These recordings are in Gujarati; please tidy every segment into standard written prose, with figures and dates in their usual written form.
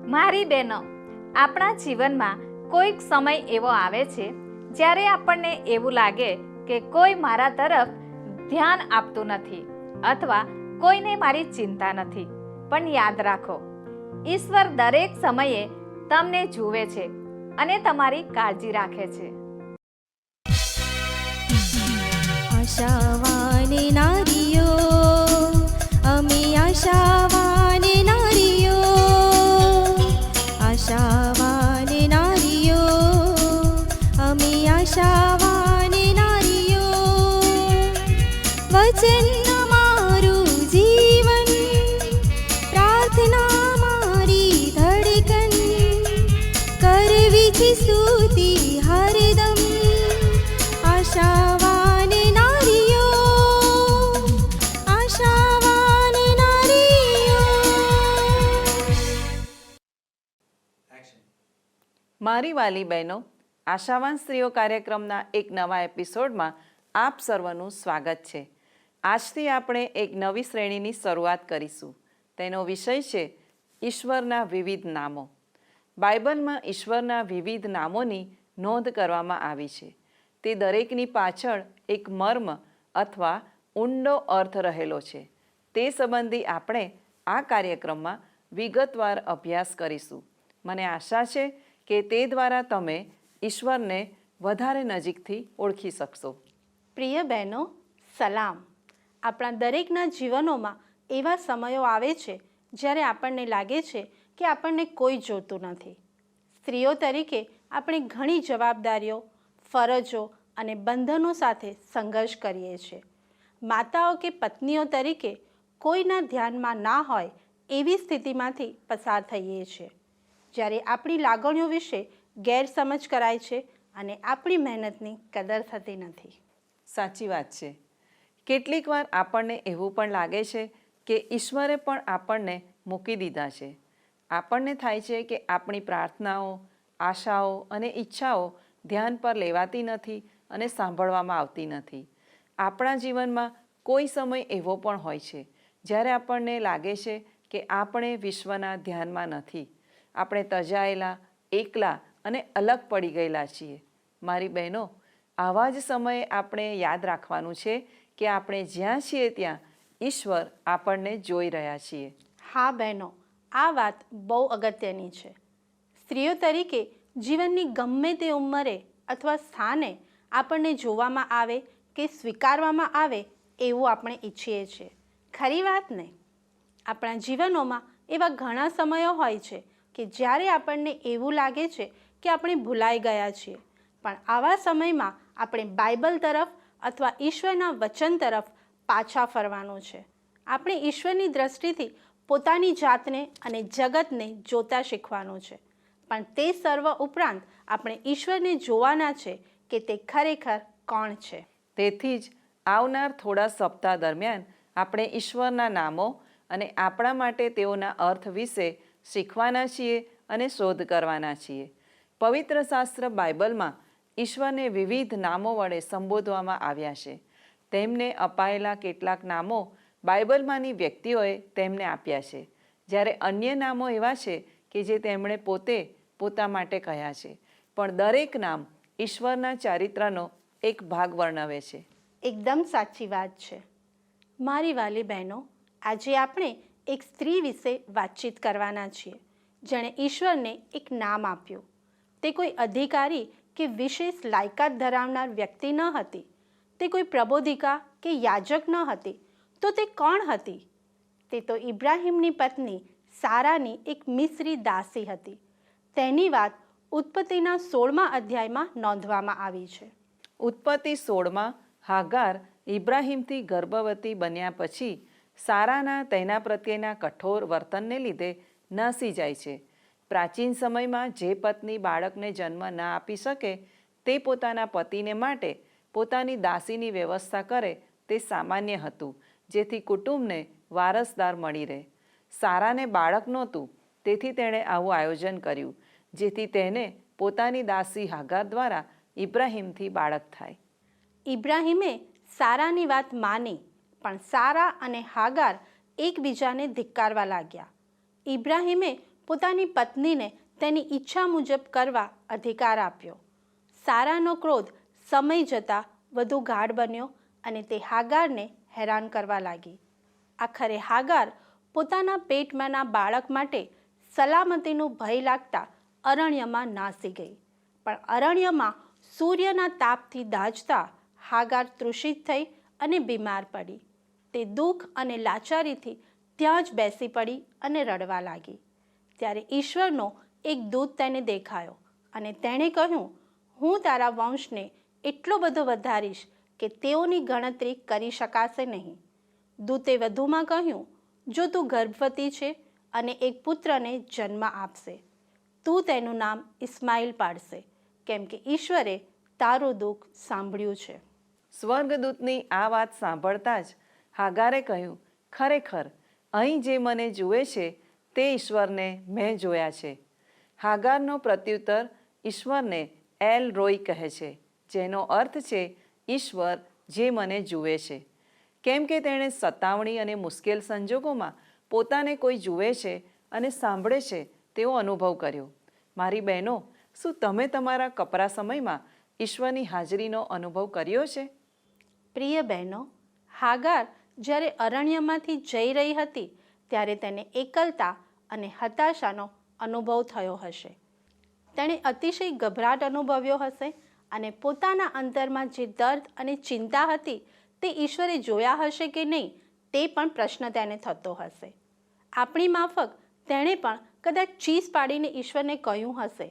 મારી બહેનો, આપણા જીવનમાં કોઈક સમય એવો આવે છે જ્યારે આપણને એવું લાગે કે કોઈ મારા તરફ ધ્યાન આપતું નથી અથવા કોઈને મારી ચિંતા નથી. પણ યાદ રાખો, ઈશ્વર દરેક સમયે તમને જુએ છે અને તમારી કાળજી રાખે છે. આશાવાન નારીઓ, અમે આશાવાન નારીઓ, આશાવાન નારીઓ, અમે આશાવાન નારીઓ. વચન અમારું જીવન, પ્રાર્થના મારી ધડકન, કરવી છે સ્તુતિ હરદમ. આશાવાન નારીઓ, આશાવાન નારીઓ. મારી વાલી બહેનો, આશાવાન સ્ત્રીઓ કાર્યક્રમના એક નવા એપિસોડમાં આપ સર્વનું સ્વાગત છે. આજથી આપણે એક નવી શ્રેણીની શરૂઆત કરીશું. તેનો વિષય છે ઈશ્વરના વિવિધ નામો. બાઇબલમાં ઈશ્વરના વિવિધ નામોની નોંધ કરવામાં આવી છે. તે દરેકની પાછળ એક મર્મ અથવા ઊંડો અર્થ રહેલો છે. તે સંબંધી આપણે આ કાર્યક્રમમાં વિગતવાર અભ્યાસ કરીશું. મને આશા છે કે તે દ્વારા તમે ઈશ્વરને વધારે નજીકથી ઓળખી શકશો. પ્રિય બહેનો, સલામ. આપણા દરેકના જીવનોમાં એવા સમયો આવે છે જ્યારે આપણને લાગે છે કે આપણને કોઈ જોતું નથી. સ્ત્રીઓ તરીકે આપણે ઘણી જવાબદારીઓ, ફરજો અને બંધનો સાથે સંઘર્ષ કરીએ છીએ. માતાઓ કે પત્નીઓ તરીકે કોઈના ધ્યાનમાં ના હોય એવી સ્થિતિમાંથી પસાર થઈએ છીએ, જ્યારે આપણી લાગણીઓ વિશે ગેરસમજ કરાય છે અને આપણી મહેનતની કદર થતી નથી. સાચી વાત છે. કેટલીક વાર આપણને એવું પણ લાગે છે કે ઈશ્વરે પણ આપણને મૂકી દીધા છે. આપણને થાય છે કે આપણી પ્રાર્થનાઓ, આશાઓ અને ઈચ્છાઓ ધ્યાન પર લેવાતી નથી અને સાંભળવામાં આવતી નથી. આપણા જીવનમાં કોઈ સમય એવો પણ હોય છે જ્યારે આપણને લાગે છે કે આપણે વિશ્વના ધ્યાનમાં નથી. આપણે તજાયેલા, એકલા અને અલગ પડી ગયેલા છીએ. મારી બહેનો, આવા જ સમયે આપણે યાદ રાખવાનું છે કે આપણે જ્યાં છીએ ત્યાં ઈશ્વર આપણને જોઈ રહ્યા છીએ. હા બહેનો, આ વાત બહુ અગત્યની છે. સ્ત્રીઓ તરીકે જીવનની ગમે તે ઉંમરે અથવા સ્થાને આપણને જોવામાં આવે કે સ્વીકારવામાં આવે એવું આપણે ઈચ્છીએ છીએ. ખરી વાત ને? આપણા જીવનોમાં એવા ઘણા સમયો હોય છે કે જ્યારે આપણને એવું લાગે છે કે આપણે ભૂલાઈ ગયા છીએ. પણ આવા સમયમાં આપણે બાઇબલ તરફ અથવા ઈશ્વરના વચન તરફ પાછા ફરવાનું છે. આપણે ઈશ્વરની દ્રષ્ટિથી પોતાની જાતને અને જગતને જોતા શીખવાનું છે. પણ તે સર્વ ઉપરાંત આપણે ઈશ્વરને જોવાના છે કે તે ખરેખર કોણ છે. તેથી જ આવનાર થોડા સપ્તાહ દરમિયાન આપણે ઈશ્વરના નામો અને આપણા માટે તેઓના અર્થ વિશે શીખવાના છીએ અને શોધ કરવાના છીએ. પવિત્ર શાસ્ત્ર બાઇબલમાં ઈશ્વરને વિવિધ નામો વડે સંબોધવામાં આવ્યા છે. તેમને અપાયેલા કેટલાક નામો બાઇબલમાંની વ્યક્તિઓએ તેમને આપ્યા છે, જ્યારે અન્ય નામો એવા છે કે જે તેમણે પોતે પોતા માટે કહ્યા છે. પણ દરેક નામ ઈશ્વરના ચારિત્રનો એક ભાગ વર્ણવે છે. એકદમ સાચી વાત છે. મારી વાલી બહેનો, આજે આપણે એક સ્ત્રી વિશે વાતચીત કરવાના છીએ જેણે ઈશ્વરને એક નામ આપ્યું. તે કોઈ અધિકારી કે વિશેષ લાયકાત ધરાવનાર વ્યક્તિ ન હતી. તે કોઈ પ્રબોધિકા કે યાજક ન હતી. તો તે કોણ હતી? તે તો ઇબ્રાહિમની પત્ની સારાની એક મિસ્રી દાસી હતી. તેની વાત ઉત્પત્તિના 16મા અધ્યાયમાં નોંધવામાં આવી છે. ઉત્પત્તિ 16માં હાગાર ઇબ્રાહિમથી ગર્ભવતી બન્યા પછી સારાના તેના પ્રત્યેના કઠોર વર્તનને લીધે નાસી જાય છે. પ્રાચીન સમયમાં જે પત્ની બાળકને જન્મ ના આપી શકે તે પોતાના પતિને માટે પોતાની દાસીની વ્યવસ્થા કરે તે સામાન્ય હતું, જેથી કુટુંબને વારસદાર મળી રહે. સારાને બાળક નહોતું, તેથી તેણે આવું આયોજન કર્યું જેથી તેને પોતાની દાસી હાગાર દ્વારા ઇબ્રાહિમથી બાળક થાય. ઇબ્રાહિમે સારાની વાત માની, પણ સારા અને હાગાર એકબીજાને ધિક્કારવા લાગ્યા. ઇબ્રાહિમે પોતાની પત્નીને તેની ઈચ્છા મુજબ કરવા અધિકાર આપ્યો. સારાનો ક્રોધ સમય જતાં વધુ ગાઢ બન્યો અને તે હાગારને હેરાન કરવા લાગી. આખરે હાગાર પોતાના પેટમાંના બાળક માટે સલામતીનું ભય લાગતા અરણ્યમાં નાસી ગઈ. પણ અરણ્યમાં સૂર્યના તાપથી દાઝતા હાગાર તૃષિત થઈ અને બીમાર પડી. તે દુઃખ અને લાચારીથી ત્યાં જ બેસી પડી અને રડવા લાગી. ત્યારે ઈશ્વરનો એક દૂત તેને દેખાયો અને તેણે કહ્યું, હું તારા વંશને એટલો બધો વધારીશ કે તેઓની ગણતરી કરી શકાશે નહીં. દૂતે વધુમાં કહ્યું, જો તું ગર્ભવતી છે અને એક પુત્રને જન્મ આપશે, તું તેનું નામ ઇસ્માઇલ પાડશે, કેમ કે ઈશ્વરે તારું દુઃખ સાંભળ્યું છે. સ્વર્ગદૂતની આ વાત સાંભળતા જ હાગારે કહ્યું, ખરેખર અહીં જે મને જુએ છે તે ઈશ્વરને મેં જોયા છે. હાગારનો પ્રત્યુત્તર ઈશ્વરને એલ રોય કહે છે, જેનો અર્થ છે ઈશ્વર જે મને જુએ છે. કેમ કે તેણે સતાવણી અને મુશ્કેલ સંજોગોમાં પોતાને કોઈ જુએ છે અને સાંભળે છે તેવો અનુભવ કર્યો. મારી બહેનો, શું તમે તમારા કપરા સમયમાં ઈશ્વરની હાજરીનો અનુભવ કર્યો છે? પ્રિય બહેનો, હાગાર જ્યારે અરણ્યમાંથી જઈ રહી હતી ત્યારે તેને એકલતા અને હતાશાનો અનુભવ થયો હશે. તેણે અતિશય ગભરાટ અનુભવ્યો હશે અને પોતાના અંતરમાં જે દર્દ અને ચિંતા હતી તે ઈશ્વરે જોયા હશે કે નહીં તે પણ પ્રશ્ન તેને થતો હશે. આપણી માફક તેણે પણ કદાચ ચીસ પાડીને ઈશ્વરને કહ્યું હશે,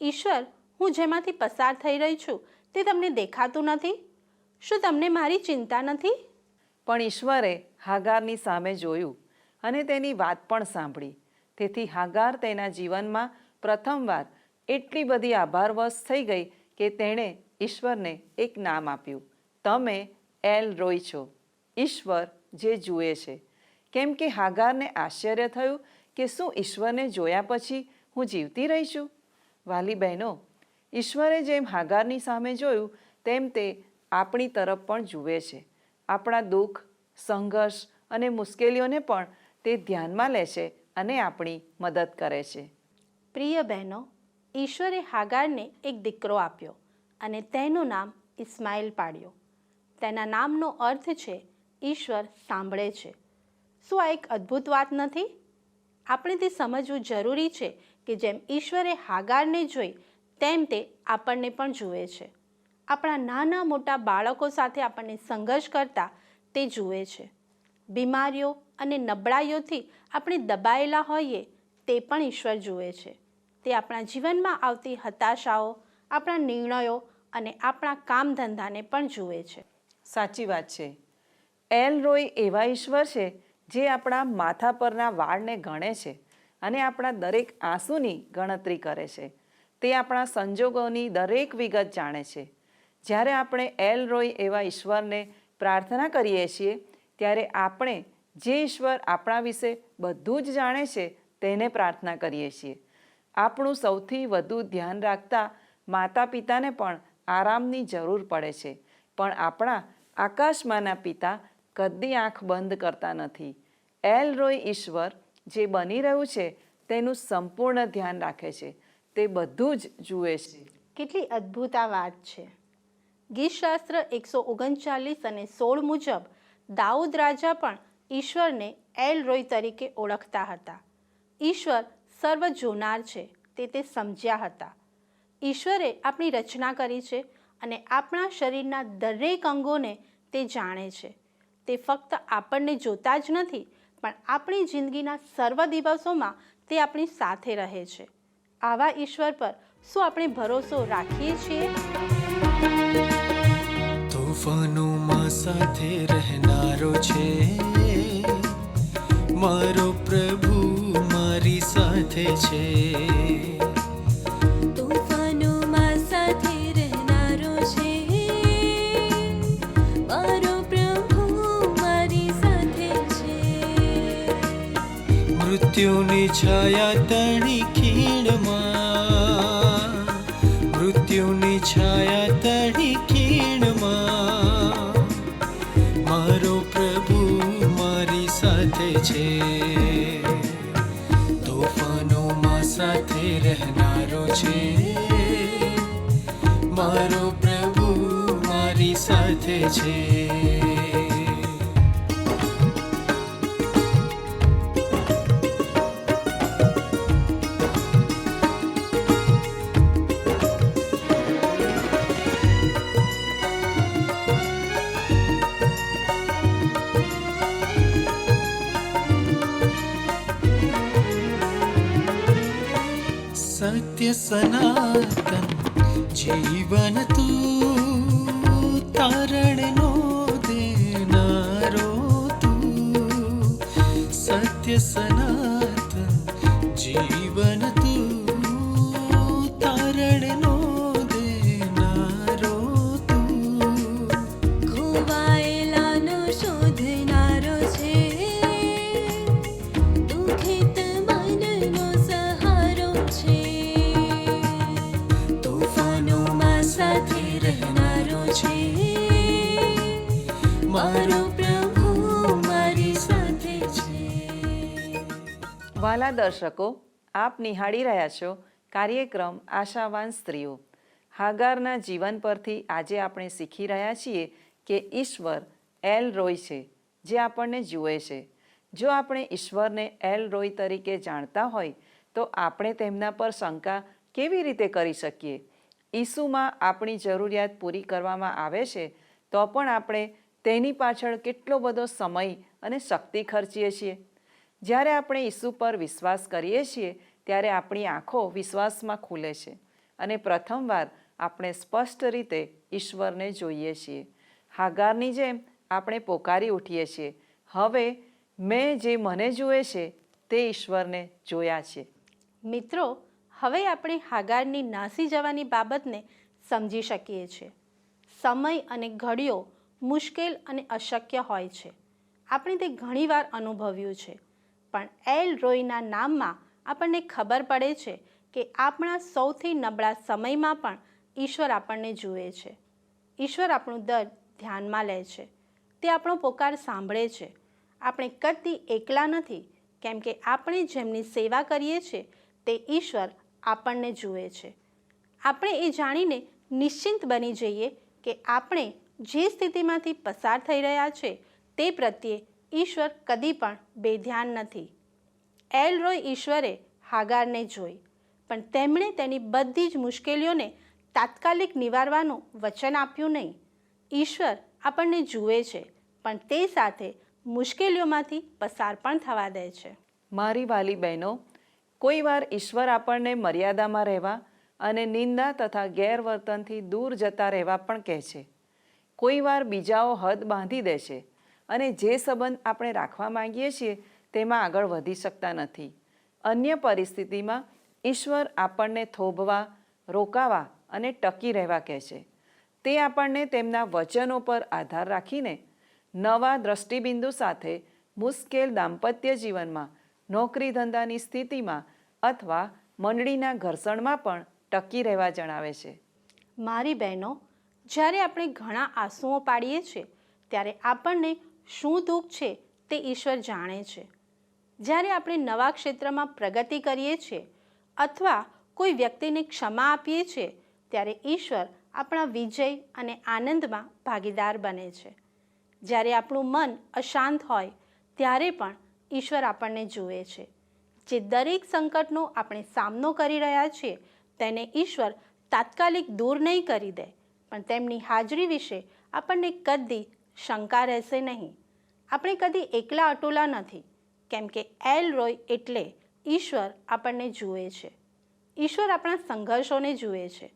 ઈશ્વર, હું જેમાંથી પસાર થઈ રહી છું તે તમને દેખાતું નથી? શું તમને મારી ચિંતા નથી? પણ ઈશ્વરે હાગારની સામે જોયું અને તેની વાત પણ સાંભળી. તેથી હાગાર તેના જીવનમાં પ્રથમવાર એટલી બધી આભારવશ થઈ ગઈ કે તેણે ઈશ્વરને એક નામ આપ્યું. તમે એલ રોય છો, ઈશ્વર જે જુએ છે. કેમ કે હાગારને આશ્ચર્ય થયું કે શું ઈશ્વરને જોયા પછી હું જીવતી રહી છું? વાલી બહેનો, ઈશ્વરે જેમ હાગારની સામે જોયું તેમ તે આપણી તરફ પણ જુએ છે. આપણા દુઃખ, સંઘર્ષ અને મુશ્કેલીઓને પણ તે ધ્યાનમાં લે છે અને આપણી મદદ કરે છે. પ્રિય બહેનો, ઈશ્વરે હાગારને એક દીકરો આપ્યો અને તેનું નામ ઇસ્માઇલ પાડ્યો. તેના નામનો અર્થ છે ઈશ્વર સાંભળે છે. શું આ એક અદ્ભુત વાત નથી? આપણે તે સમજવું જરૂરી છે કે જેમ ઈશ્વરે હાગારને જોઈ તેમ તે આપણને પણ જુએ છે. આપણા નાના મોટા બાળકો સાથે આપણને સંઘર્ષ કરતા તે જુએ છે. બીમારીઓ અને નબળાઈઓથી આપણે દબાયેલા હોઈએ તે પણ ઈશ્વર જુએ છે. તે આપણા જીવનમાં આવતી હતાશાઓ, આપણા નિર્ણયો અને આપણા કામ ધંધાને પણ જુએ છે. સાચી વાત છે. એલ રોય એવા ઈશ્વર છે જે આપણા માથા પરના વાળને ગણે છે અને આપણા દરેક આંસુની ગણતરી કરે છે. તે આપણા સંજોગોની દરેક વિગત જાણે છે. જ્યારે આપણે એલ રોય એવા ઈશ્વરને પ્રાર્થના કરીએ છીએ ત્યારે આપણે જે ઈશ્વર આપણા વિશે બધું જ જાણે છે તેને પ્રાર્થના કરીએ છીએ. આપણું સૌથી વધુ ધ્યાન રાખતા માતા પિતાને પણ આરામની જરૂર પડે છે, પણ આપણા આકાશમાંના પિતા કદી આંખ બંધ કરતા નથી. એલ રોય ઈશ્વર જે બની રહ્યું છે તેનું સંપૂર્ણ ધ્યાન રાખે છે. તે બધું જ જુએ છે. કેટલી અદ્ભુત આ વાત છે. ગીતશાસ્ત્ર 139 અને 16 મુજબ દાઉદ રાજા પણ ઈશ્વરને એલ રોય તરીકે ઓળખતા હતા. ઈશ્વર સર્વ જોનાર છે તે સમજ્યા હતા. ઈશ્વરે આપણી રચના કરી છે અને આપણા શરીરના દરેક અંગોને તે જાણે છે. તે ફક્ત આપણને જોતા જ નથી, પણ આપણી જિંદગીના સર્વ દિવસોમાં તે આપણી સાથે રહે છે. આવા ઈશ્વર પર શું આપણે ભરોસો રાખીએ છીએ? તોફાનોમાં સાથે રહેનારો છે મારો પ્રભુ, મારી સાથે છે. તોફાનોમાં સાથે રહેનારો છે મારો પ્રભુ, મારી સાથે છે. મૃત્યુની છાયા તણી ખીણમાં, મૃત્યુની છાયા તણી ખીણમાં મારો પ્રભુ મારી સાથે છે. તોફાનો સાથે રહેનારો છે. મારો પ્રભુ મારી સાથે છે. સત્ય સનાતન જીવન તું, તારણનો દેનારો તું. સત્ય સનાતન જીવન તું, તારણનો દેનારો તું. ખોવાયેલાનો શોધનારો છે, દુઃખિત મનનો સહારો છે. તોફાનોમાં સાથે રહેનારો છે, મારો પ્રભુ મારી સાથે છે. વાલા દર્શકો, આપ નિહાળી રહ્યા છો કાર્યક્રમ આશાવાન સ્ત્રીઓ. હાગારના જીવન પરથી આજે આપણે શીખી રહ્યા છીએ કે ઈશ્વર એલ રોય છે, જે આપણને જુએ છે. જો આપણે ઈશ્વરને એલ રોય તરીકે જાણતા હોય તો આપણે તેમના પર શંકા કેવી રીતે કરી શકીએ? ઈસુમાં આપણી જરૂરિયાત પૂરી કરવામાં આવે છે તો પણ આપણે તેની પાછળ કેટલો બધો સમય અને શક્તિ ખર્ચીએ છીએ. જ્યારે આપણે ઈસુ પર વિશ્વાસ કરીએ છીએ ત્યારે આપણી આંખો વિશ્વાસમાં ખુલે છે અને પ્રથમવાર આપણે સ્પષ્ટ રીતે ઈશ્વરને જોઈએ છીએ. હાગારની જેમ આપણે પોકારી ઉઠીએ છીએ, હવે મેં જે મને જુએ છે તે ઈશ્વરને જોયા છે. મિત્રો, હવે આપણે હાગારની નાસી જવાની બાબતને સમજી શકીએ છીએ. સમય અને ઘડીઓ મુશ્કેલ અને અશક્ય હોય છે. આપણે તે ઘણીવાર અનુભવ્યું છે. પણ એલ રોયના નામમાં આપણને ખબર પડે છે કે આપણા સૌથી નબળા સમયમાં પણ ઈશ્વર આપણને જુએ છે. ઈશ્વર આપણું દર્દ ધ્યાનમાં લે છે. તે આપણો પોકાર સાંભળે છે. આપણે કદી એકલા નથી, કેમ કે આપણે જેમની સેવા કરીએ છીએ તે ઈશ્વર આપણને જુએ છે. આપણે એ જાણીને નિશ્ચિંત બની જઈએ કે આપણે જે સ્થિતિમાંથી પસાર થઈ રહ્યા છે તે પ્રત્યે ઈશ્વર કદી પણ બેધ્યાન નથી. એલ રોય ઈશ્વરે હાગારને જોઈ, પણ તેમણે તેની બધી જ મુશ્કેલીઓને તાત્કાલિક નિવારવાનું વચન આપ્યું નહીં. ઈશ્વર આપણને જુએ છે, પણ તે સાથે મુશ્કેલીઓમાંથી પસાર પણ થવા દે છે. મારી વાલી બહેનો, કોઈ વાર ઈશ્વર આપણને મર્યાદામાં રહેવા અને નિંદા તથા ગેરવર્તનથી દૂર જતા રહેવા પણ કહે છે. કોઈ વાર બીજાઓ હદ બાંધી દે છે અને જે સંબંધ આપણે રાખવા માંગીએ છીએ તેમાં આગળ વધી શકતા નથી. અન્ય પરિસ્થિતિમાં ઈશ્વર આપણને થોભવા, રોકાવા અને ટકી રહેવા કહે છે. તે આપણને તેમના વચનો પર આધાર રાખીને નવા દ્રષ્ટિબિંદુ સાથે મુશ્કેલ દાંપત્ય જીવનમાં, નોકરી ધંધાની સ્થિતિમાં અથવા મંડળીના ઘર્ષણમાં પણ ટકી રહેવા જણાવે છે. મારી બહેનો, જ્યારે આપણે ઘણા આંસુઓ પાડીએ છીએ ત્યારે આપણને શું દુઃખ છે તે ઈશ્વર જાણે છે. જ્યારે આપણે નવા ક્ષેત્રમાં પ્રગતિ કરીએ છીએ અથવા કોઈ વ્યક્તિને ક્ષમા આપીએ છીએ ત્યારે ઈશ્વર આપણા વિજય અને આનંદમાં ભાગીદાર બને છે. જ્યારે આપણું મન અશાંત હોય ત્યારે પણ ઈશ્વર આપણને જુએ છે. જે દરેક સંકટનો આપણે સામનો કરી રહ્યા છીએ તેને ઈશ્વર તાત્કાલિક દૂર નહીં કરી દે, પણ તેમની હાજરી વિશે આપણને કદી શંકા રહેશે નહીં. આપણે કદી એકલા અટોલા નથી, કેમ કે એલ રોય એટલે ઈશ્વર આપણને જુએ છે. ઈશ્વર આપણા સંઘર્ષોને જુએ છે.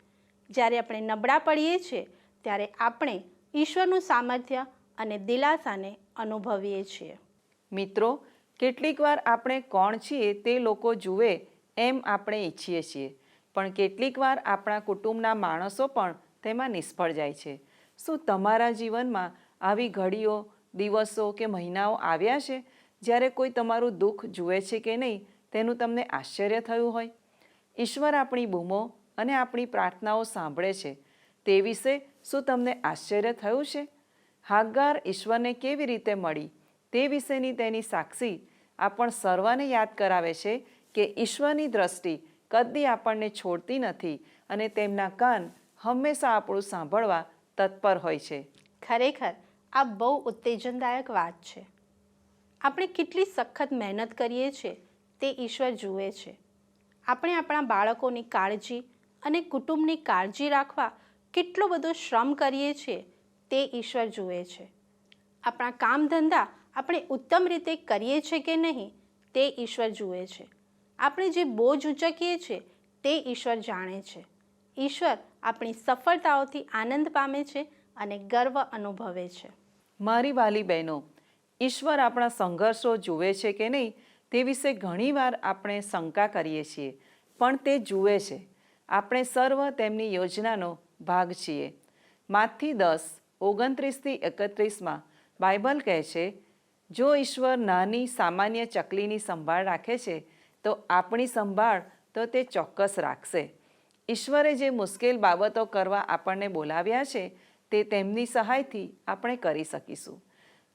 જ્યારે આપણે નબળા પડીએ છીએ ત્યારે આપણે ઈશ્વરનું સામર્થ્ય અને દિલાસાને અનુભવીએ છીએ. મિત્રો, કેટલીક વાર આપણે કોણ છીએ તે લોકો જુએ એમ આપણે ઈચ્છીએ છીએ, પણ કેટલીક વાર આપણા કુટુંબના માણસો પણ તેમાં નિષ્ફળ જાય છે. શું તમારા જીવનમાં આવી ઘડીઓ, દિવસો કે મહિનાઓ આવ્યા છે જ્યારે કોઈ તમારું દુઃખ જુએ છે કે નહીં તેનું તમને આશ્ચર્ય થયું હોય? ઈશ્વર આપણી બૂમો અને આપણી પ્રાર્થનાઓ સાંભળે છે તે વિશે શું તમને આશ્ચર્ય થયું છે? હાગાર ઈશ્વરને કેવી રીતે મળી તે વિશેની તેની સાક્ષી આપણ સર્વને યાદ કરાવે છે કે ઈશ્વરની દ્રષ્ટિ કદી આપણને છોડતી નથી અને તેમના કાન હંમેશા આપણું સાંભળવા તત્પર હોય છે. ખરેખર આ બહુ ઉત્તેજનદાયક વાત છે. આપણે કેટલી સખત મહેનત કરીએ છીએ તે ઈશ્વર જુએ છે. આપણે આપણા બાળકોની કાળજી અને કુટુંબની કાળજી રાખવા કેટલો બધો શ્રમ કરીએ છીએ તે ઈશ્વર જુએ છે. આપણા કામ ધંધા આપણે ઉત્તમ રીતે કરીએ છીએ કે નહીં તે ઈશ્વર જુએ છે. આપણે જે બોજ ઉચકીએ છીએ તે ઈશ્વર જાણે છે. ઈશ્વર આપણી સફળતાઓથી આનંદ પામે છે અને ગર્વ અનુભવે છે. મારી વાલી બહેનો, ઈશ્વર આપણા સંઘર્ષો જુએ છે કે નહીં તે વિશે ઘણીવાર આપણે શંકા કરીએ છીએ, પણ તે જુએ છે. આપણે સર્વ તેમની યોજનાનો ભાગ છીએ. માથી 10:29-31 બાઇબલ કહે છે, જો ઈશ્વર નાની સામાન્ય ચકલીની સંભાળ રાખે છે તો આપણી સંભાળ તો તે ચોક્કસ રાખશે. ઈશ્વરે જે મુશ્કેલ બાબતો કરવા આપણને બોલાવ્યા છે તે તેમની સહાયથી આપણે કરી શકીશું.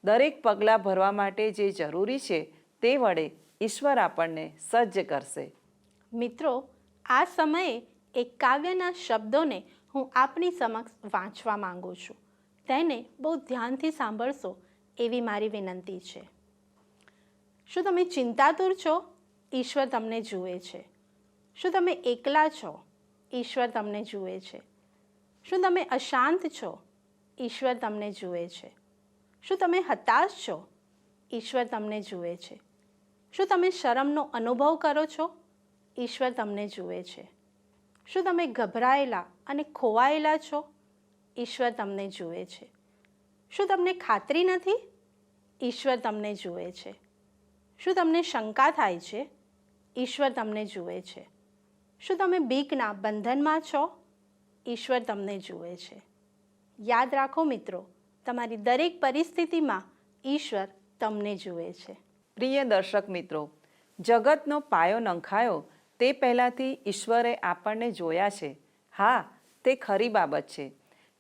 દરેક પગલાં ભરવા માટે જે જરૂરી છે તે વડે ઈશ્વર આપણને સજ્જ કરશે. મિત્રો, આ સમયે એક કાવ્યના શબ્દોને હું આપની સમક્ષ વાંચવા માંગુ છું. તેને બહુ ધ્યાનથી સાંભળશો એવી મારી વિનંતી છે. શું તમે ચિંતાતુર છો? ઈશ્વર તમને જુએ છે. શું તમે એકલા છો? ઈશ્વર તમને જુએ છે. શું તમે અશાંત છો? ઈશ્વર તમને જુએ છે. શું તમે હતાશ છો? ઈશ્વર તમને જુએ છે. શું તમે શરમનો અનુભવ કરો છો? ઈશ્વર તમને જુએ છે. શું તમે ગભરાયેલા અને ખોવાયેલા છો? ઈશ્વર તમને જુએ છે. શું તમને ખાતરી નથી? ઈશ્વર તમને જુએ છે. શું તમને શંકા થાય છે? ઈશ્વર તમને જુએ છે. શું તમે બીકના બંધનમાં છો? ઈશ્વર તમને જુએ છે. યાદ રાખો મિત્રો, તમારી દરેક પરિસ્થિતિમાં ઈશ્વર તમને જુએ છે. પ્રિય દર્શક મિત્રો, જગતનો પાયો નંખાયો તે પહેલાંથી ઈશ્વરે આપણને જોયા છે. હા, તે ખરી બાબત છે.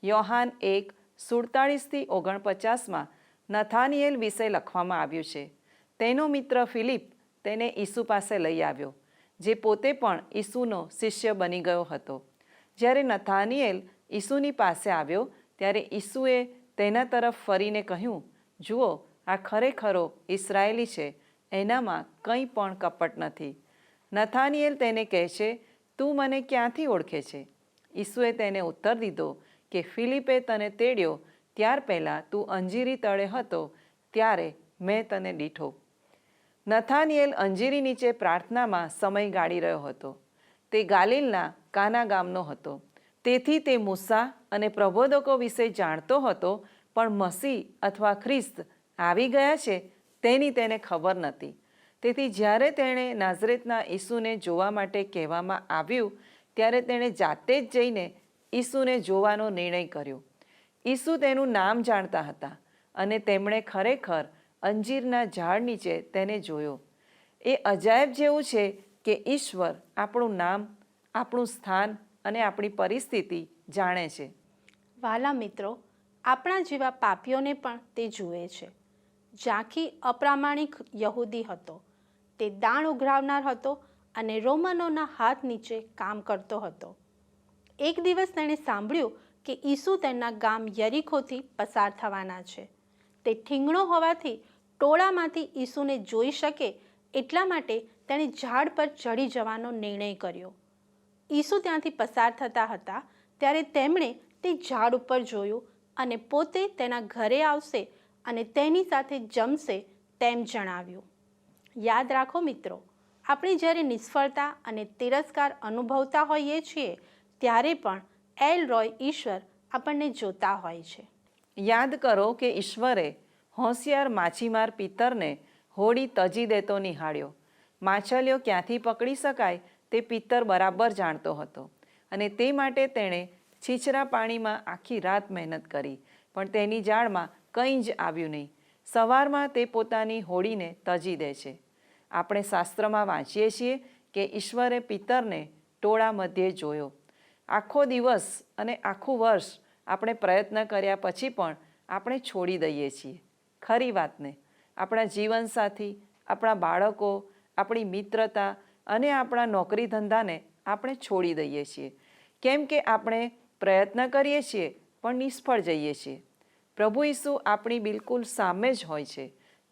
યોહાન 1:47-49 નથાનિએલ વિશે લખવામાં આવ્યું છે. તેનો મિત્ર ફિલિપ તેને ઈસુ પાસે લઈ આવ્યો, જે પોતે પણ ઈસુનો શિષ્ય બની ગયો હતો. જ્યારે નથાનિએલ ઈસુની પાસે આવ્યો ત્યારે ઈસુએ તેના તરફ ફરીને કહ્યું, જુઓ, આ ખરેખરો ઇસરાયેલી છે, એનામાં કંઈ પણ કપટ નથી. નથાનિએલ તેને કહે છે, તું મને ક્યાંથી ઓળખે છે? ઈસુએ તેને ઉત્તર દીધો કે ફિલિપે તને તેડ્યો ત્યાર પહેલાં તું અંજીરી તળે હતો ત્યારે મેં તને દીઠો. નથાનિએલ અંજીરી નીચે પ્રાર્થનામાં સમય ગાળી રહ્યો હતો. તે ગાલિલના કાના ગામનો હતો. તેથી તે મૂસા અને પ્રબોધકો વિશે જાણતો હતો, પણ મસીહ અથવા ખ્રિસ્ત આવી ગયા છે તેની તેને ખબર નથી. તેથી જ્યારે તેણે નાઝરેતના ઈસુને જોવા માટે કહેવામાં આવ્યું ત્યારે તેણે જાતે જ જઈને ઈસુને જોવાનો નિર્ણય કર્યો. ઈસુ તેનું નામ જાણતા હતા અને તેમણે ખરેખર અંજીરના ઝાડ નીચે તેને જોયો. એ અજાયબ જેવું છે કે ઈશ્વર આપણું નામ, આપણું સ્થાન અને આપણી પરિસ્થિતિ જાણે છે. વાલા મિત્રો, આપણા જેવા પાપીઓને પણ તે જુએ છે. ઝાંખી અપ્રામાણિક યહૂદી હતો. તે દાણ ઉઘરાવનાર હતો અને રોમનોના હાથ નીચે કામ કરતો હતો. એક દિવસ તેણે સાંભળ્યું કે ઈસુ તેના ગામ યરીખોથી પસાર થવાના છે. તે ઠીંગણો હોવાથી ટોળામાંથી ઈસુને જોઈ શકે એટલા માટે તેણે ઝાડ પર ચડી જવાનો નિર્ણય કર્યો. ઈસુ ત્યાંથી પસાર થતા હતા ત્યારે તેમણે તે ઝાડ ઉપર જોયું અને પોતે તેના ઘરે આવશે અને તેની સાથે જમશે તેમ જણાવ્યું. યાદ રાખો મિત્રો, આપણે જ્યારે નિષ્ફળતા અને તિરસ્કાર અનુભવતા હોઈએ છીએ ત્યારે પણ એલ રોય ઈશ્વર આપણને જોતા હોય છે. યાદ કરો કે ઈશ્વરે હોશિયાર માછીમાર પિત્તરને હોડી તજી દેતો નિહાળ્યો. માછલીઓ ક્યાંથી પકડી શકાય તે પિત્તર બરાબર જાણતો હતો અને તે માટે તેણે છીછરા પાણીમાં આખી રાત મહેનત કરી, પણ તેની જાળમાં કંઈ જ આવ્યું નહીં. સવારમાં તે પોતાની હોડીને તજી દે છે. આપણે શાસ્ત્રમાં વાંચીએ છીએ કે ઈશ્વરે પિત્તરને ટોળા મધ્યે જોયો. આખો દિવસ અને આખું વર્ષ આપણે પ્રયત્ન કર્યા પછી પણ આપણે છોડી દઈએ છીએ. ખરી વાતને આપણા જીવનસાથી, આપણા બાળકો, આપણી મિત્રતા અને આપણા નોકરી ધંધાને આપણે છોડી દઈએ છીએ, કેમ કે આપણે પ્રયત્ન કરીએ છીએ પણ નિષ્ફળ જઈએ છીએ. પ્રભુ ઈસુ આપણી બિલકુલ સામે જ હોય છે.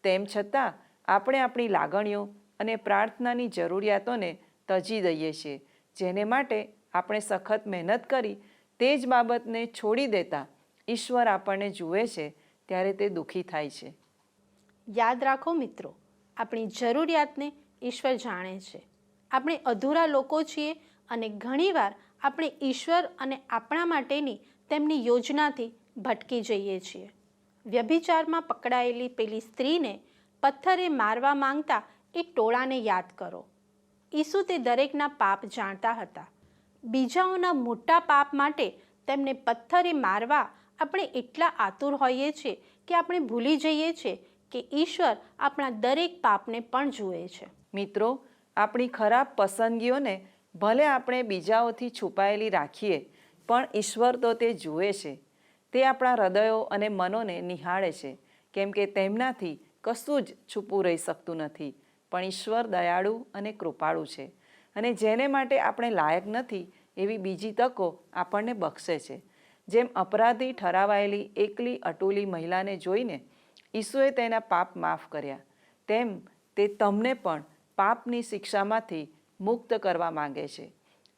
તેમ છતાં આપણે આપણી લાગણીઓ અને પ્રાર્થનાની જરૂરિયાતોને તજી દઈએ છીએ, જેને માટે આપણે સખત મહેનત કરી તે જ બાબતને છોડી દેતા ઈશ્વર આપણને જુએ છે ત્યારે તે દુઃખી થાય છે. યાદ રાખો મિત્રો, આપણી જરૂરિયાતને ઈશ્વર જાણે છે. આપણે અધૂરા લોકો છીએ અને ઘણીવાર આપણે ઈશ્વર અને આપણા માટેની તેમની યોજનાથી ભટકી જઈએ છીએ. વ્યભિચારમાં પકડાયેલી પેલી સ્ત્રીને પથ્થરે મારવા માંગતા એ ટોળાને યાદ કરો. ઈસુ તે દરેકના પાપ જાણતા હતા. બીજાઓના મોટા પાપ માટે તેમને પથ્થરે મારવા આપણે એટલા આતુર હોઈએ છીએ કે આપણે ભૂલી જઈએ છીએ કે ઈશ્વર આપણા દરેક પાપને પણ જુએ છે. મિત્રો, આપણી ખરાબ પસંદગીઓને ભલે આપણે બીજાઓથી છુપાયેલી રાખીએ, પણ ઈશ્વર તો તે જુએ છે. તે આપણા હૃદયો અને મનોને નિહાળે છે, કેમ કે તેમનાથી કશું જ છુપું રહી શકતું નથી. પણ ઈશ્વર દયાળુ અને કૃપાળુ છે અને જેને માટે આપણે લાયક નથી એવી બીજી તકો આપણને બક્ષે છે. જેમ અપરાધી ઠરાવાયેલી એકલી અટુલી મહિલાને જોઈને ઈસુએ તેના પાપ માફ કર્યા, તેમ તે તમને પણ પાપની શિક્ષામાંથી મુક્ત કરવા માંગે છે.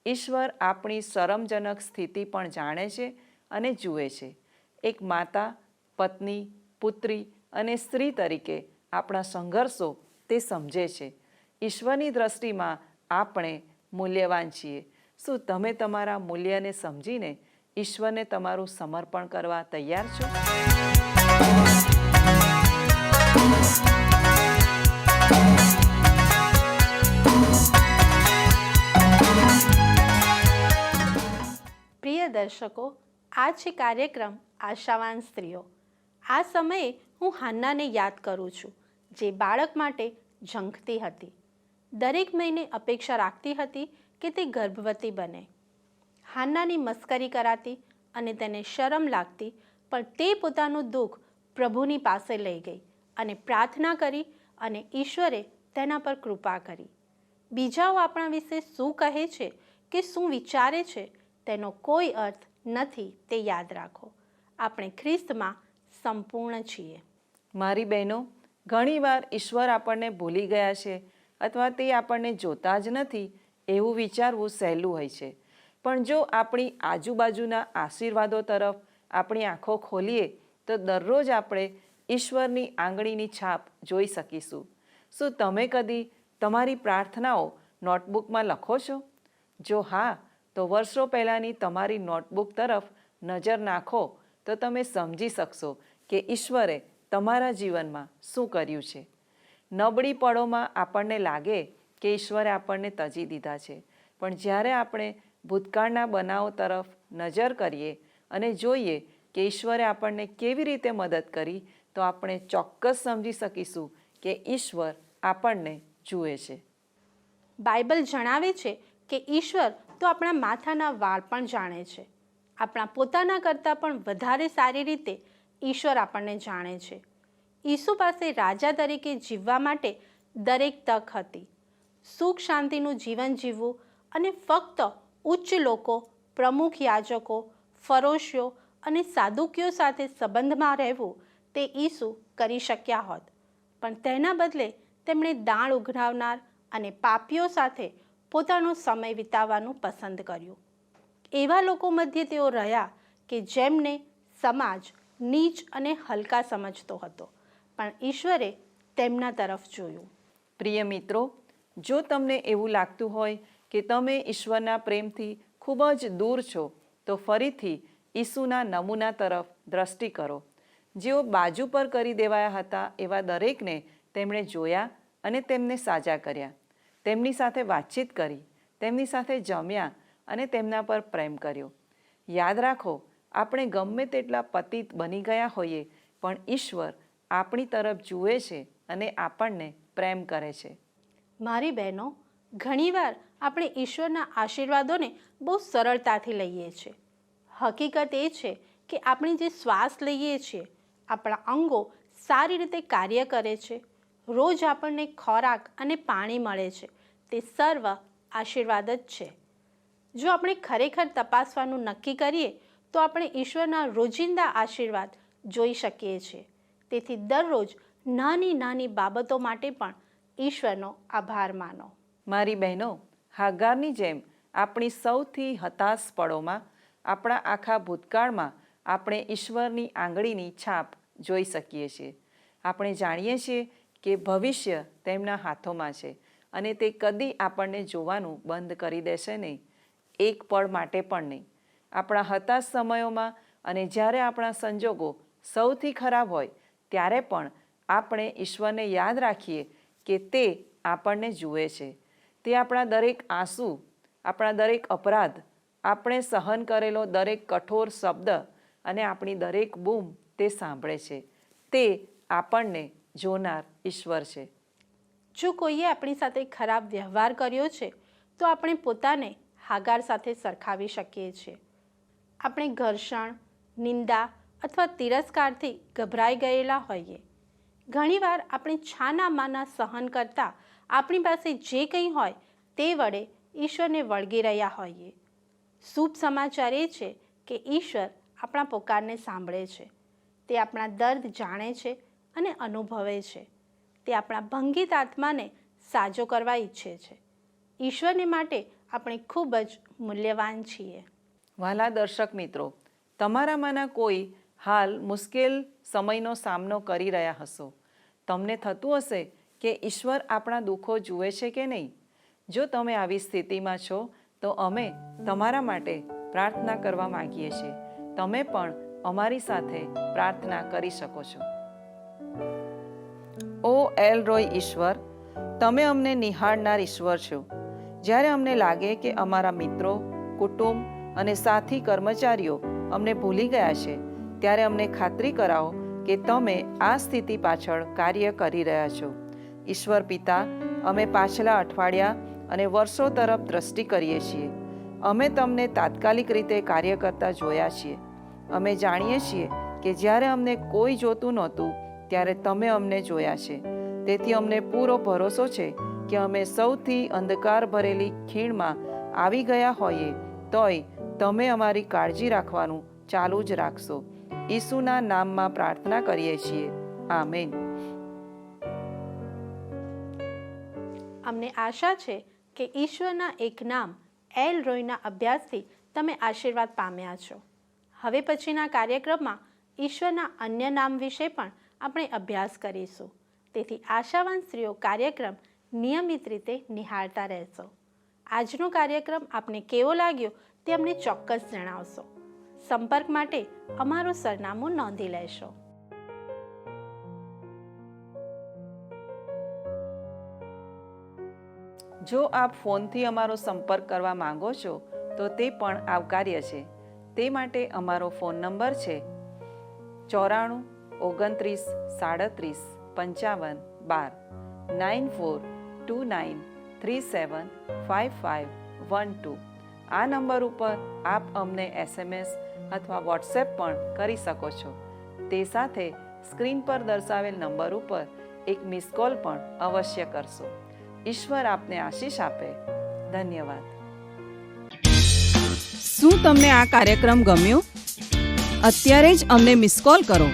ઈશ્વર આપણી શરમજનક સ્થિતિ પણ જાણે છે અને જુએ છે. એક માતા, પત્ની, પુત્રી અને સ્ત્રી તરીકે આપણા સંઘર્ષો તે સમજે છે. ઈશ્વરની દ્રષ્ટિમાં આપણે મૂલ્યવાન છીએ. શું તમે તમારા મૂલ્યને સમજીને ઈશ્વરને તમારું સમર્પણ કરવા તૈયાર છો? પ્રિય દર્શકો, આ છે કાર્યક્રમ આશાવાન સ્ત્રીઓ. આ સમયે હું હાન્નાને યાદ કરું છું, જે બાળક માટે ઝંખતી હતી. દરેક મહિને અપેક્ષા રાખતી હતી કે તે ગર્ભવતી બને. હાન્નાની મસ્કરી કરાતી અને તેને શરમ લાગતી, પણ તે પોતાનું દુઃખ પ્રભુની પાસે લઈ ગઈ અને પ્રાર્થના કરી અને ઈશ્વરે તેના પર કૃપા કરી. બીજાઓ આપણા વિશે શું કહે છે કે શું વિચારે છે તેનો કોઈ અર્થ નથી, તે યાદ રાખો. આપણે ખ્રિસ્તમાં સંપૂર્ણ છીએ. મારી બહેનો, ઘણીવાર ઈશ્વર આપણને ભૂલી ગયા છે અથવા તે આપણને જોતા જ નથી એવું વિચારવું સહેલું હોય છે. પણ જો આપણી આજુબાજુના આશીર્વાદો તરફ આપણી આંખો ખોલીએ તો દરરોજ આપણે ઈશ્વરની આંગળીની છાપ જોઈ શકીશું. શું તમે કદી તમારી પ્રાર્થનાઓ નોટબુકમાં લખો છો? જો હા, તો વર્ષો પહેલાંની તમારી નોટબુક તરફ નજર નાખો તો તમે સમજી શકશો કે ઈશ્વરે તમારા જીવનમાં શું કર્યું છે. નબળી પળોમાં આપણને લાગે કે ઈશ્વરે આપણને તજી દીધા છે, પણ જ્યારે આપણે ભૂતકાળના બનાવો તરફ નજર કરીએ અને જોઈએ કે ઈશ્વરે આપણને કેવી રીતે મદદ કરી, તો આપણે ચોક્કસ સમજી શકીશું કે ઈશ્વર આપણને જુએ છે. બાઇબલ જણાવે છે કે ઈશ્વર તો આપણા માથાના વાળ પણ જાણે છે. આપણા પોતાના કરતાં પણ વધારે સારી રીતે ઈશ્વર આપણને જાણે છે. ઈસુ પાસે રાજા તરીકે જીવવા માટે દરેક તક હતી. સુખ શાંતિનું જીવન જીવવું અને ફક્ત ઉચ્ચ લોકો, પ્રમુખ યાજકો, ફરોશીઓ અને સાદુકીઓ સાથે સંબંધમાં રહેવું તે ઈસુ કરી શક્યા હોત. પણ તેના બદલે તેમણે દાણ ઉઘરાવનાર અને પાપીઓ સાથે પોતાનો સમય વિતાવવાનું પસંદ કર્યું. એવા લોકો મધ્યે તેઓ રહ્યા કે જેમને સમાજ નીચ અને હલકા સમજતો હતો, પણ ઈશ્વરે તેમના તરફ જોયું. પ્રિય મિત્રો, જો તમને એવું લાગતું હોય કે તમે ઈશ્વરના પ્રેમથી ખૂબ જ દૂર છો, તો ફરીથી ઈસુના નમૂના તરફ દ્રષ્ટિ કરો. જેઓ બાજુ પર કરી દેવાયા હતા એવા દરેકને તેમણે જોયા અને તેમને સાજા કર્યા. તેમની સાથે વાતચીત કરી, તેમની સાથે જમ્યા અને તેમના પર પ્રેમ કર્યો. યાદ રાખો, આપણે ગમે તેટલા પતિત બની ગયા હોઈએ, પણ ઈશ્વર આપણી તરફ જુએ છે અને આપણને પ્રેમ કરે છે. મારી બહેનો, ઘણીવાર આપણે ઈશ્વરના આશીર્વાદોને બહુ સરળતાથી લઈએ છીએ. હકીકત એ છે કે આપણે જે શ્વાસ લઈએ છીએ, આપણા અંગો સારી રીતે કાર્ય કરે છે, રોજ આપણને ખોરાક અને પાણી મળે છે, તે સર્વ આશીર્વાદ જ છે. જો આપણે ખરેખર તપાસવાનું નક્કી કરીએ તો આપણે ઈશ્વરના રોજિંદા આશીર્વાદ જોઈ શકીએ છીએ. તેથી દરરોજ નાની નાની બાબતો માટે પણ ઈશ્વરનો આભાર માનો. મારી બહેનો, હાગારની જેમ આપણી સૌથી હતાશ પળોમાં, આપણા આખા ભૂતકાળમાં આપણે ઈશ્વરની આંગળીની છાપ જોઈ શકીએ છીએ. આપણે જાણીએ છીએ કે ભવિષ્ય તેમના હાથોમાં છે અને તે કદી આપણને જોવાનું બંધ કરી દેશે નહીં, એક પળ માટે પણ નહીં. આપણા હતાશ સમયોમાં અને જ્યારે આપણા સંજોગો સૌથી ખરાબ હોય ત્યારે પણ આપણે ઈશ્વરને યાદ રાખીએ કે તે આપણને જુએ છે. તે આપણા દરેક આંસુ, આપણા દરેક અપરાધ, આપણે સહન કરેલો દરેક કઠોર શબ્દ અને આપણી દરેક બૂમ તે સાંભળે છે. તે આપણને જોનાર ઈશ્વર છે. જો કોઈએ આપણી સાથે ખરાબ વ્યવહાર કર્યો છે તો આપણે પોતાને હાગાર સાથે સરખાવી શકીએ છીએ. આપણે ઘર્ષણ, નિંદા અથવા તિરસ્કારથી ગભરાઈ ગયેલા હોઈએ. ઘણીવાર આપણે છાના માના સહન કરતાં આપણી પાસે જે કંઈ હોય તે વડે ઈશ્વરને વળગી રહ્યા હોઈએ. શુભ સમાચાર એ છે કે ઈશ્વર આપણા પોકારને સાંભળે છે. તે આપણા દર્દ જાણે છે અને અનુભવે છે. તે આપણા ભંગિત આત્માને સાજો કરવા ઈચ્છે છે. ઈશ્વરને માટે આપણે ખૂબ જ મૂલ્યવાન છીએ. વહાલા દર્શક મિત્રો, તમારામાંના કોઈ હાલ મુશ્કેલ સમયનો સામનો કરી રહ્યા હશો. તમને થતું હશે કે ઈશ્વર આપણા દુઃખો જુએ છે કે નહીં. જો તમે આવી સ્થિતિમાં છો તો અમે તમારા માટે પ્રાર્થના કરવા માંગીએ છીએ. તમે પણ અમારી સાથે પ્રાર્થના કરી શકો છો. ઓ એલ રોય ઈશ્વર, તમે અમને નિહાળનાર ઈશ્વર છો. જ્યારે અમને લાગે કે અમારા મિત્રો, કુટુંબ અને સાથી કર્મચારીઓ અમને ભૂલી ગયા છે, ત્યારે અમને ખાતરી કરાવો કે તમે આ સ્થિતિ પાછળ કાર્ય કરી રહ્યા છો. ઈશ્વર પિતા, અમે પાછલા અઠવાડિયા અને વર્ષો તરફ દ્રષ્ટિ કરીએ છીએ. અમે તમને તાત્કાલિક રીતે કાર્ય કરતા જોયા છીએ. અમે જાણીએ છીએ કે જ્યારે અમને કોઈ જોતું નહોતું ત્યારે તમે અમને જોયા છે. તેથી અમને પૂરો ભરોસો છે કે અમે સૌથી અંધકાર ભરેલી ખીણમાં આવી ગયા હોઈએ તોય તમે અમારી કાળજી રાખવાનું ચાલુ જ રાખશો. ઈસુના નામમાં પ્રાર્થના કરીએ છીએ. આમેન. અમને આશા છે કે ઈશ્વરના એક નામ એલ રોયના અભ્યાસથી તમે આશીર્વાદ પામ્યા છો. હવે પછીના કાર્યક્રમમાં ઈશ્વરના અન્ય નામ વિશે પણ આપણે અભ્યાસ કરીશું. તેથી આશાવાન સ્ત્રીઓ કાર્યક્રમ નિયમિત રીતે નિહાળતા રહેશો. આજનો કાર્યક્રમ આપને કેવો લાગ્યો તે અમને ચોક્કસ જણાવશો. સંપર્ક માટે અમારું સરનામું નોંધી લેશો. જો આપ ફોનથી અમારો સંપર્ક કરવા માંગો છો તો તે પણ આવકાર્ય છે. તે માટે અમારો ફોન નંબર છે 94 29 37 55 12 9429375512. આ નંબર ઉપર આપ અમને SMS અથવા વોટ્સએપ પણ કરી શકો છો. તે સાથે સ્ક્રીન પર દર્શાવેલ નંબર ઉપર એક મિસ કોલ પણ અવશ્ય કરશો. ઈશ્વર આપને આશીષ આપે. ધન્યવાદ. શું તમને આ કાર્યક્રમ ગમ્યો? અત્યારે જ અમને મિસ કોલ કરો.